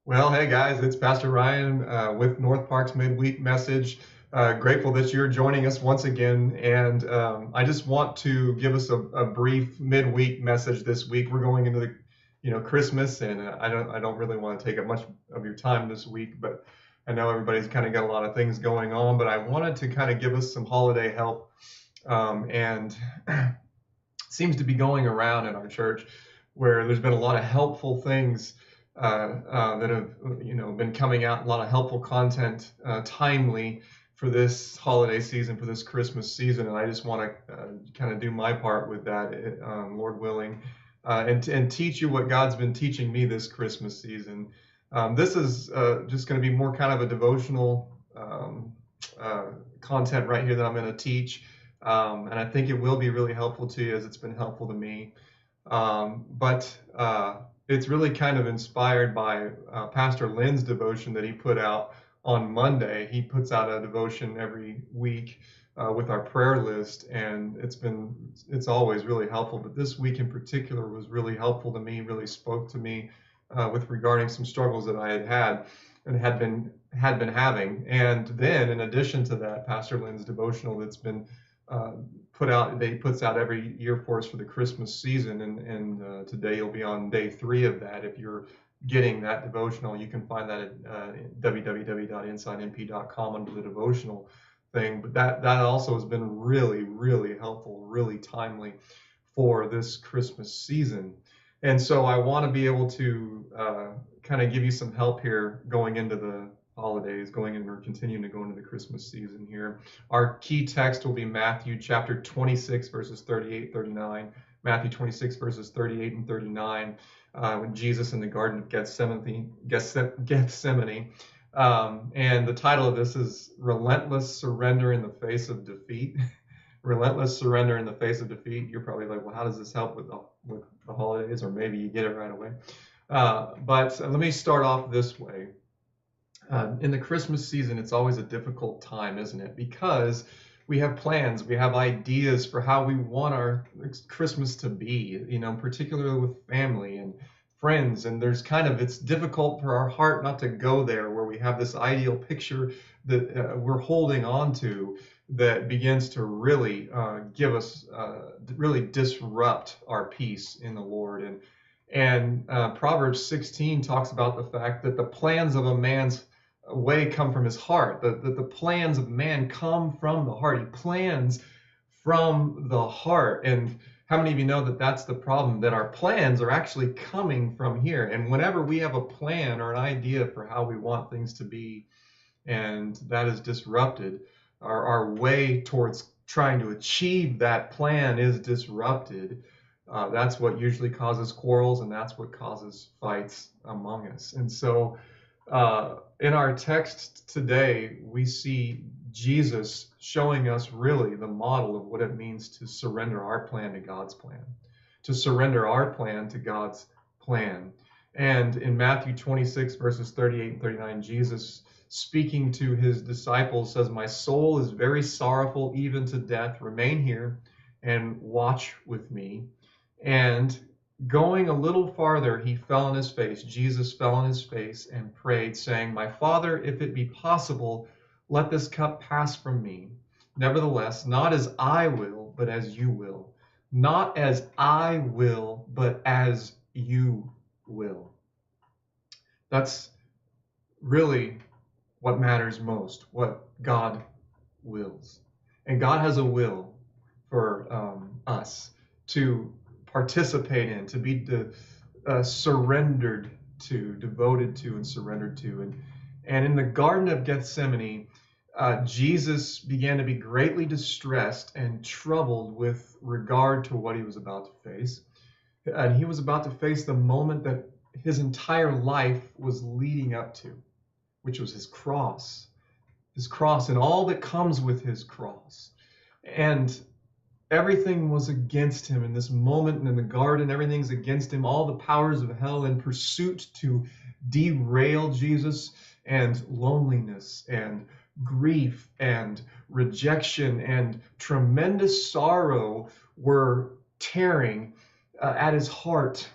Well, hey guys, it's Pastor Ryan with North Park's midweek message. Grateful that you're joining us once again, and I just want to give us a brief midweek message this week. We're going into Christmas, and I don't really want to take up much of your time this week, but I know everybody's kind of got a lot of things going on. But I wanted to kind of give us some holiday help, and seems to be going around in our church where there's been a lot of helpful things that have been coming out, a lot of helpful content, timely for this holiday season, for this Christmas season, and I just want to kind of do my part with that, Lord willing, and teach you what God's been teaching me this Christmas season. This is just going to be more kind of a devotional content right here that I'm going to teach, and I think it will be really helpful to you as it's been helpful to me. But it's really kind of inspired by Pastor Lynn's devotion that he put out on Monday. He puts out a devotion every week with our prayer list, and it's always really helpful. But this week in particular was really helpful to me, really spoke to me with regarding some struggles that I had and had been having. And then in addition to that, Pastor Lynn's devotional that's been put out, that he puts out every year for us for the Christmas season, and today you'll be on day 3 of that. If you're getting that devotional, you can find that at www.insidemp.com under the devotional thing. But that also has been really, really helpful, really timely for this Christmas season. And so I want to be able to kind of give you some help here going into the holidays, or continuing to go into the Christmas season here. Our key text will be Matthew chapter 26, verses 38, 39. Matthew 26, verses 38 and 39, when Jesus in the Garden of Gethsemane. And the title of this is Relentless Surrender in the Face of Defeat. Relentless surrender in the face of defeat. You're probably like, well, how does this help with the holidays? Or maybe you get it right away. But let me start off this way. In the Christmas season, it's always a difficult time, isn't it? Because we have plans, we have ideas for how we want our Christmas to be, particularly with family and friends. And it's difficult for our heart not to go there where we have this ideal picture that we're holding on to that begins to really give us, really disrupt our peace in the Lord. And Proverbs 16 talks about the fact that the plans of a man's way come from his heart. The plans of man come from the heart. He plans from the heart. And how many of you know that that's the problem, that our plans are actually coming from here? And whenever we have a plan or an idea for how we want things to be, and that is disrupted, our way towards trying to achieve that plan is disrupted, that's what usually causes quarrels, and that's what causes fights among us. And so in our text today, we see Jesus showing us really the model of what it means to surrender our plan to God's plan, to surrender our plan to God's plan. And in Matthew 26, verses 38 and 39, Jesus, speaking to his disciples, says, "My soul is very sorrowful, even to death. Remain here and watch with me." And going a little farther, he fell on his face. Jesus fell on his face and prayed, saying, "My Father, if it be possible, let this cup pass from me. Nevertheless, not as I will, but as you will. Not as I will, but as you will." That's really what matters most, what God wills. And God has a will for us to participate in, to be surrendered to, devoted to, and surrendered to. And in the Garden of Gethsemane, Jesus began to be greatly distressed and troubled with regard to what he was about to face. And he was about to face the moment that his entire life was leading up to, which was his cross and all that comes with his cross. And everything was against him in this moment in the garden. Everything's against him. All the powers of hell in pursuit to derail Jesus, and loneliness and grief and rejection and tremendous sorrow were tearing at his heart,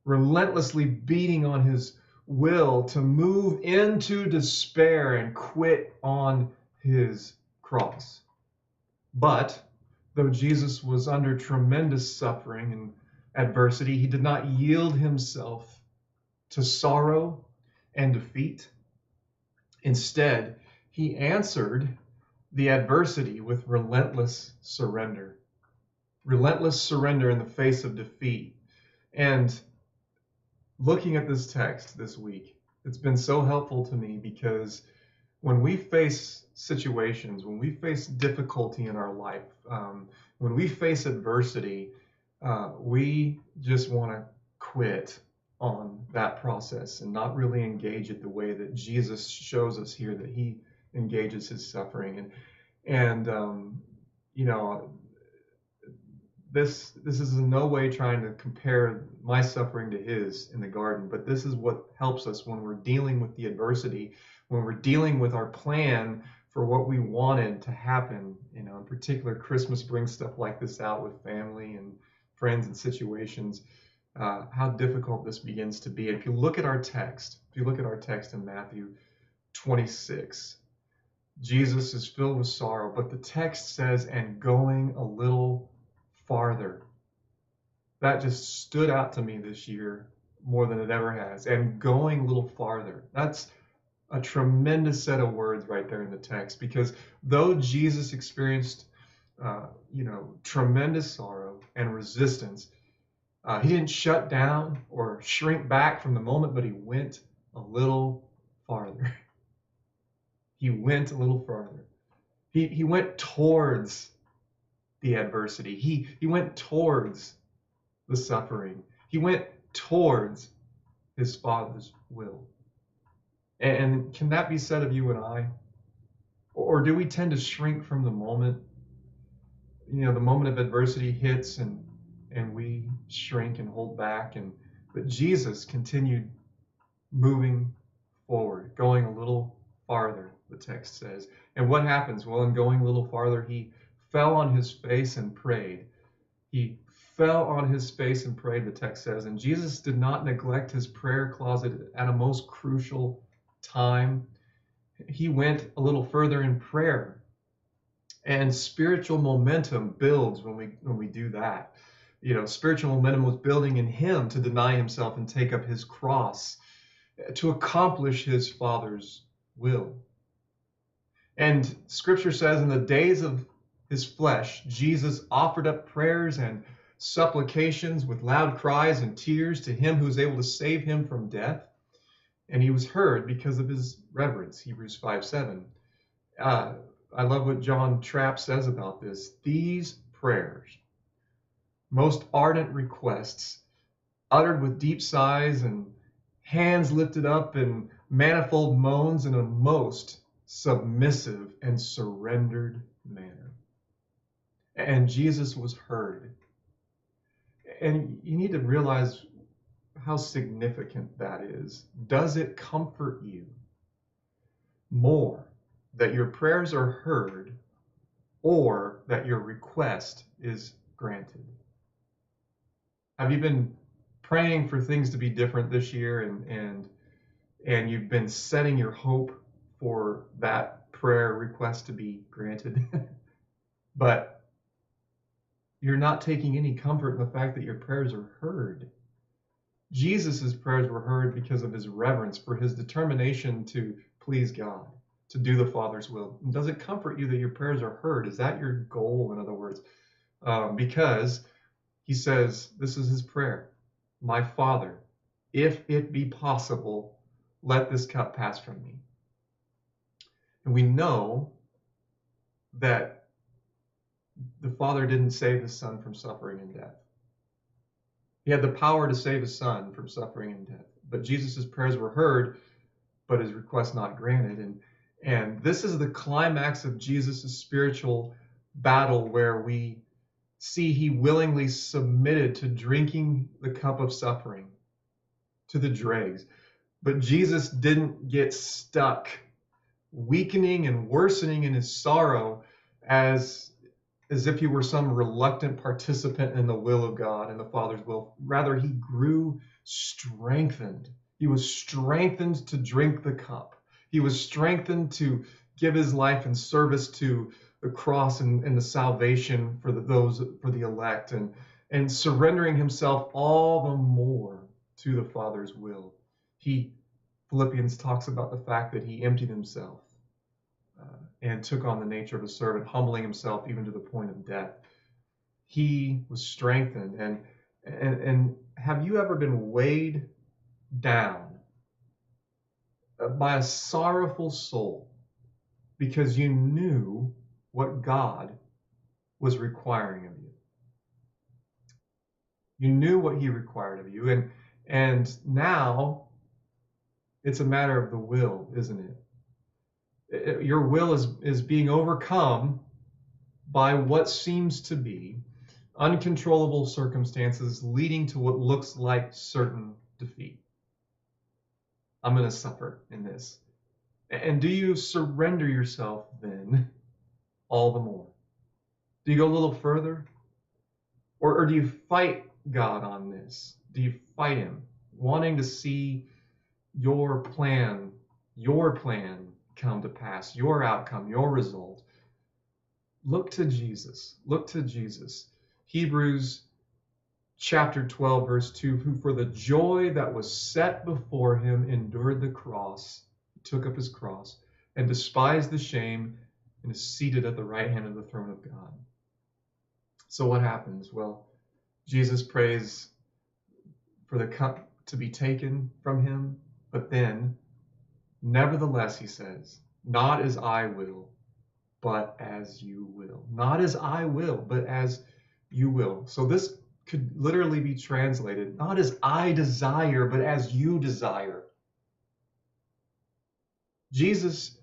relentlessly beating on his will to move into despair and quit on his cross. But though Jesus was under tremendous suffering and adversity, he did not yield himself to sorrow and defeat. Instead, he answered the adversity with relentless surrender in the face of defeat. And looking at this text this week, it's been so helpful to me because when we face situations, when we face difficulty in our life, when we face adversity, we just want to quit on that process and not really engage it the way that Jesus shows us here that he engages his suffering. And you know, this is in no way trying to compare my suffering to his in the garden, but this is what helps us when we're dealing with the adversity, when we're dealing with our plan for what we wanted to happen. You know, in particular, Christmas brings stuff like this out with family and friends and situations. How difficult this begins to be. And if you look at our text, in Matthew 26, Jesus is filled with sorrow, but the text says, and going a little farther. That just stood out to me this year more than it ever has. And going a little farther. That's a tremendous set of words right there in the text, because though Jesus experienced tremendous sorrow and resistance, he didn't shut down or shrink back from the moment, but he went a little farther. He went a little farther. He went towards the adversity. He went towards the suffering. He went towards his Father's will. And can that be said of you and I? Or do we tend to shrink from the moment? You know, the moment of adversity hits and we shrink and hold back. But Jesus continued moving forward, going a little farther, the text says. And what happens? Well, in going a little farther, he fell on his face and prayed. He fell on his face and prayed, the text says. And Jesus did not neglect his prayer closet at a most crucial time. He went a little further in prayer. And spiritual momentum builds when we do that. You know, spiritual momentum was building in him to deny himself and take up his cross to accomplish his Father's will. And Scripture says in the days of his flesh, Jesus offered up prayers and supplications with loud cries and tears to him who is able to save him from death. And he was heard because of his reverence, Hebrews 5:7. I love what John Trapp says about this. These prayers, most ardent requests, uttered with deep sighs and hands lifted up in manifold moans in a most submissive and surrendered manner. And Jesus was heard. And you need to realize how significant that is. Does it comfort you more that your prayers are heard or that your request is granted? Have you been praying for things to be different this year and you've been setting your hope for that prayer request to be granted, but you're not taking any comfort in the fact that your prayers are heard? Jesus' prayers were heard because of his reverence for his determination to please God, to do the Father's will. And does it comfort you that your prayers are heard? Is that your goal, in other words? Because he says, this is his prayer. My Father, if it be possible, let this cup pass from me. And we know that the Father didn't save his Son from suffering and death. He had the power to save his Son from suffering and death. But Jesus' prayers were heard, but his request not granted. And this is the climax of Jesus' spiritual battle, where we see he willingly submitted to drinking the cup of suffering to the dregs. But Jesus didn't get stuck weakening and worsening in his sorrow as if he were some reluctant participant in the will of God and the Father's will. Rather, he grew strengthened He was strengthened to drink the cup. He was strengthened to give his life in service to the cross and the salvation for those for the elect, and surrendering himself all the more to the Father's will. Philippians talks about the fact that he emptied himself and took on the nature of a servant, humbling himself even to the point of death. He was strengthened. And have you ever been weighed down by a sorrowful soul because you knew what God was requiring of you? You knew what he required of you, and now it's a matter of the will, isn't it? Your will is being overcome by what seems to be uncontrollable circumstances leading to what looks like certain defeat. I'm going to suffer in this. And do you surrender yourself then all the more? Do you go a little further? Or do you fight God on this? Do you fight him, wanting to see your plan come to pass, your outcome, your result? Look to Jesus. Look to Jesus. Hebrews chapter 12, verse 2, who for the joy that was set before him endured the cross, took up his cross, and despised the shame, and is seated at the right hand of the throne of God. So what happens? Well, Jesus prays for the cup to be taken from him, but then, nevertheless, he says, not as I will, but as you will. Not as I will, but as you will. So this could literally be translated, not as I desire, but as you desire. Jesus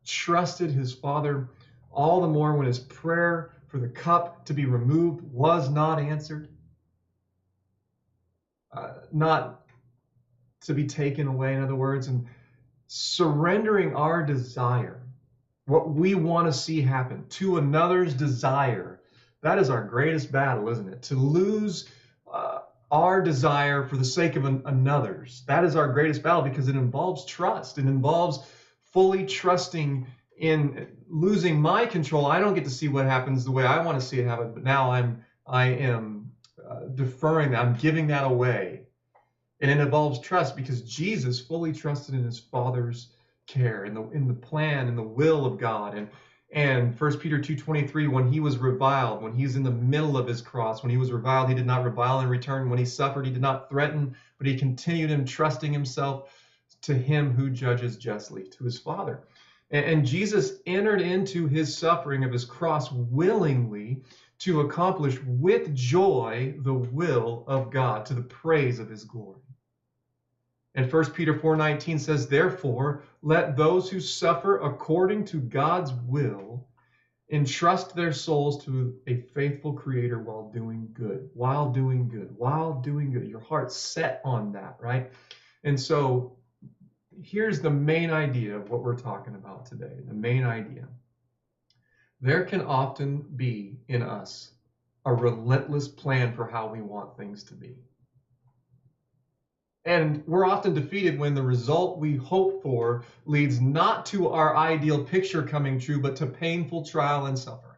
trusted his Father all the more when his prayer for the cup to be removed was not answered, not to be taken away, in other words, and surrendering our desire, what we want to see happen, to another's desire. That is our greatest battle, isn't it? To lose our desire for the sake of another's. That is our greatest battle because it involves trust. It involves fully trusting in losing my control. I don't get to see what happens the way I want to see it happen, but now I am deferring that. I'm giving that away. And it involves trust because Jesus fully trusted in his Father's care, in the plan and the will of God. And 1 Peter 2:23, when he was reviled, when he's in the middle of his cross, when he was reviled, he did not revile in return. When he suffered, he did not threaten, but he continued entrusting himself to him who judges justly, to his Father. And Jesus entered into his suffering of his cross willingly to accomplish with joy the will of God, to the praise of his glory. And 1 Peter 4:19 says, therefore, let those who suffer according to God's will entrust their souls to a faithful Creator while doing good. While doing good. While doing good. Your heart's set on that, right? And so here's the main idea of what we're talking about today. The main idea. There can often be in us a relentless plan for how we want things to be. And we're often defeated when the result we hope for leads not to our ideal picture coming true, but to painful trial and suffering.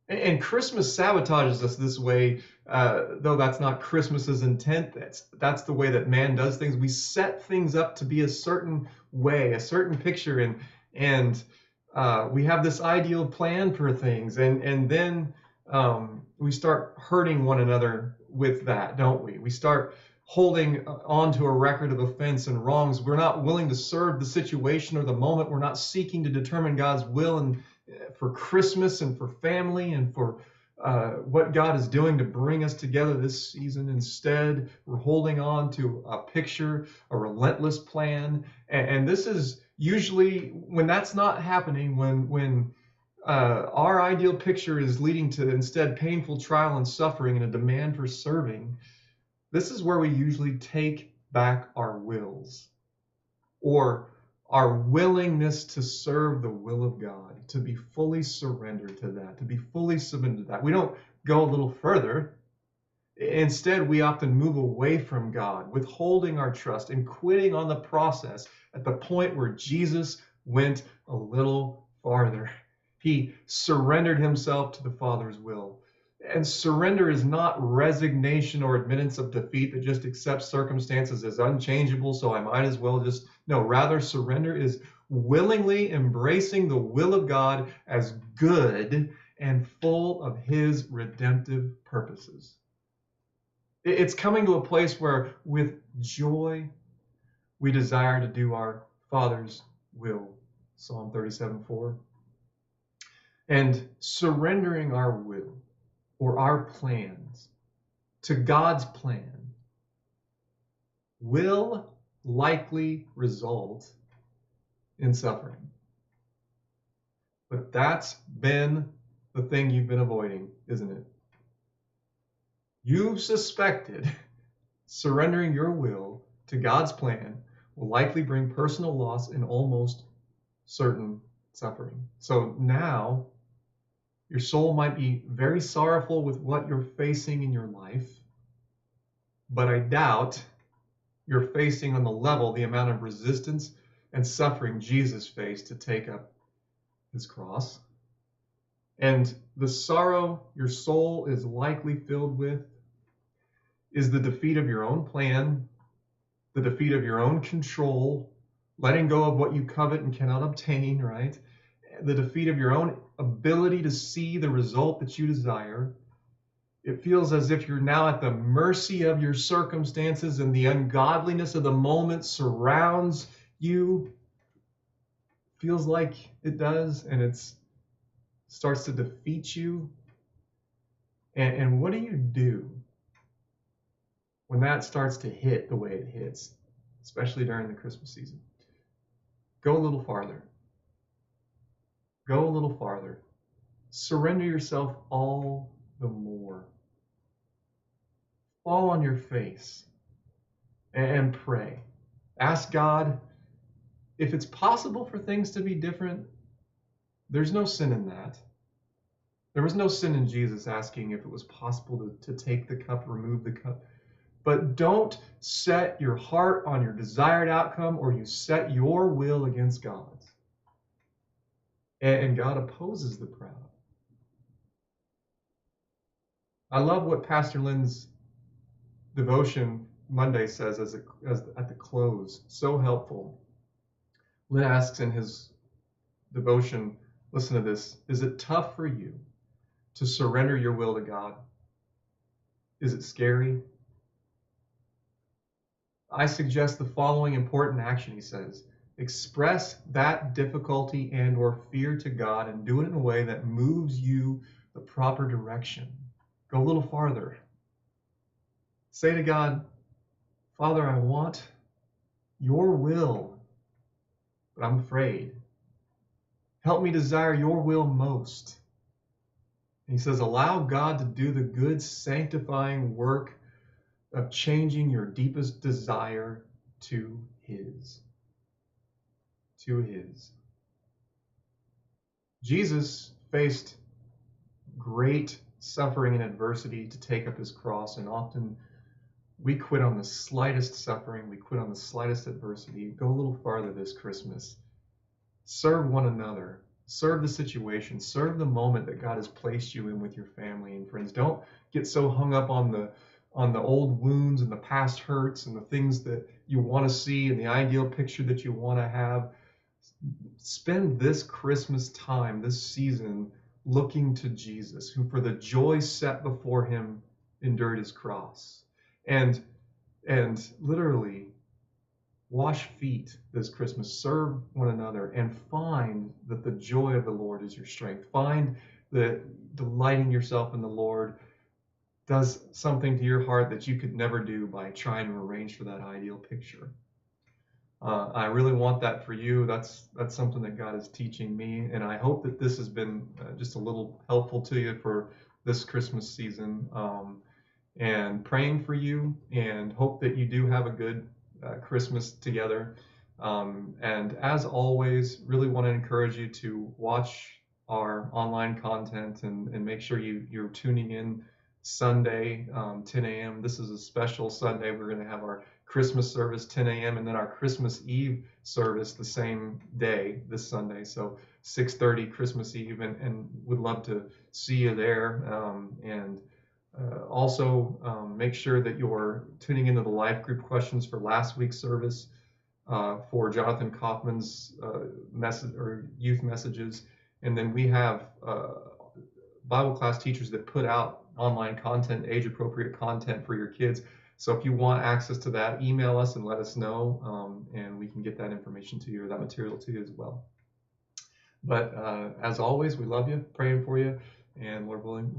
And Christmas sabotages us this way, though that's not Christmas's intent. That's the way that man does things. We set things up to be a certain way, a certain picture, and we have this ideal plan for things, and then we start hurting one another with that, don't we? We start holding on to a record of offense and wrongs. We're not willing to serve the situation or the moment. We're not seeking to determine God's will and for Christmas and for family and for what God is doing to bring us together this season. Instead, we're holding on to a picture, a relentless plan. And this is usually when that's not happening, when our ideal picture is leading to instead painful trial and suffering and a demand for serving. This is where we usually take back our wills or our willingness to serve the will of God, to be fully surrendered to that, to be fully submitted to that. We don't go a little further. Instead, we often move away from God, withholding our trust and quitting on the process at the point where Jesus went a little farther. He surrendered himself to the Father's will. And surrender is not resignation or admittance of defeat that just accepts circumstances as unchangeable, so I might as well just. No, rather, surrender is willingly embracing the will of God as good and full of his redemptive purposes. It's coming to a place where, with joy, we desire to do our Father's will. Psalm 37:4. And surrendering our will or our plans to God's plan will likely result in suffering. But that's been the thing you've been avoiding, isn't it? You've suspected surrendering your will to God's plan will likely bring personal loss and almost certain suffering. So now your soul might be very sorrowful with what you're facing in your life, but I doubt you're facing on the level the amount of resistance and suffering Jesus faced to take up his cross. And the sorrow your soul is likely filled with is the defeat of your own plan, the defeat of your own control, letting go of what you covet and cannot obtain, right? The defeat of your own ability to see the result that you desire. It feels as if you're now at the mercy of your circumstances and the ungodliness of the moment surrounds you. Feels like it does, and it starts to defeat you. And what do you do when that starts to hit the way it hits, especially during the Christmas season? Go a little farther. Go a little farther. Surrender yourself all the more. Fall on your face and pray. Ask God if it's possible for things to be different. There's no sin in that. There was no sin in Jesus asking if it was possible to take the cup, remove the cup. But don't set your heart on your desired outcome, or you set your will against God's. And God opposes the proud. I love what Pastor Lynn's devotion Monday says as at the close. So helpful. Lynn asks in his devotion, listen to this, is it tough for you to surrender your will to God? Is it scary? I suggest the following important action, he says. Express that difficulty and or fear to God and do it in a way that moves you the proper direction. Go a little farther. Say to God, Father, I want your will, but I'm afraid. Help me desire your will most. And he says, allow God to do the good sanctifying work of changing your deepest desire to his. To his. Jesus faced great suffering and adversity to take up his cross, and often we quit on the slightest suffering, we quit on the slightest adversity. Go a little farther this Christmas. Serve one another. Serve the situation. Serve the moment that God has placed you in with your family and friends. Don't get so hung up on the old wounds and the past hurts and the things that you want to see and the ideal picture that you want to have. Spend this Christmas time, this season, looking to Jesus, who for the joy set before him endured his cross. And literally wash feet this Christmas, serve one another, and find that the joy of the Lord is your strength. Find that delighting yourself in the Lord does something to your heart that you could never do by trying to arrange for that ideal picture. I really want that for you. That's something that God is teaching me, and I hope that this has been just a little helpful to you for this Christmas season. And praying for you, and hope that you do have a good Christmas together. And as always, really want to encourage you to watch our online content and make sure you're tuning in Sunday, 10 a.m. This is a special Sunday. We're going to have our Christmas service 10 a.m. and then our Christmas Eve service the same day, this Sunday. So 6:30 Christmas Eve, and would love to see you there. And also make sure that you're tuning into the life group questions for last week's service, for Jonathan Kaufman's message or youth messages. And then we have Bible class teachers that put out online content, age appropriate content for your kids. So if you want access to that, email us and let us know, and we can get that information to you, or that material to you as well. But as always, we love you, praying for you, and Lord willing,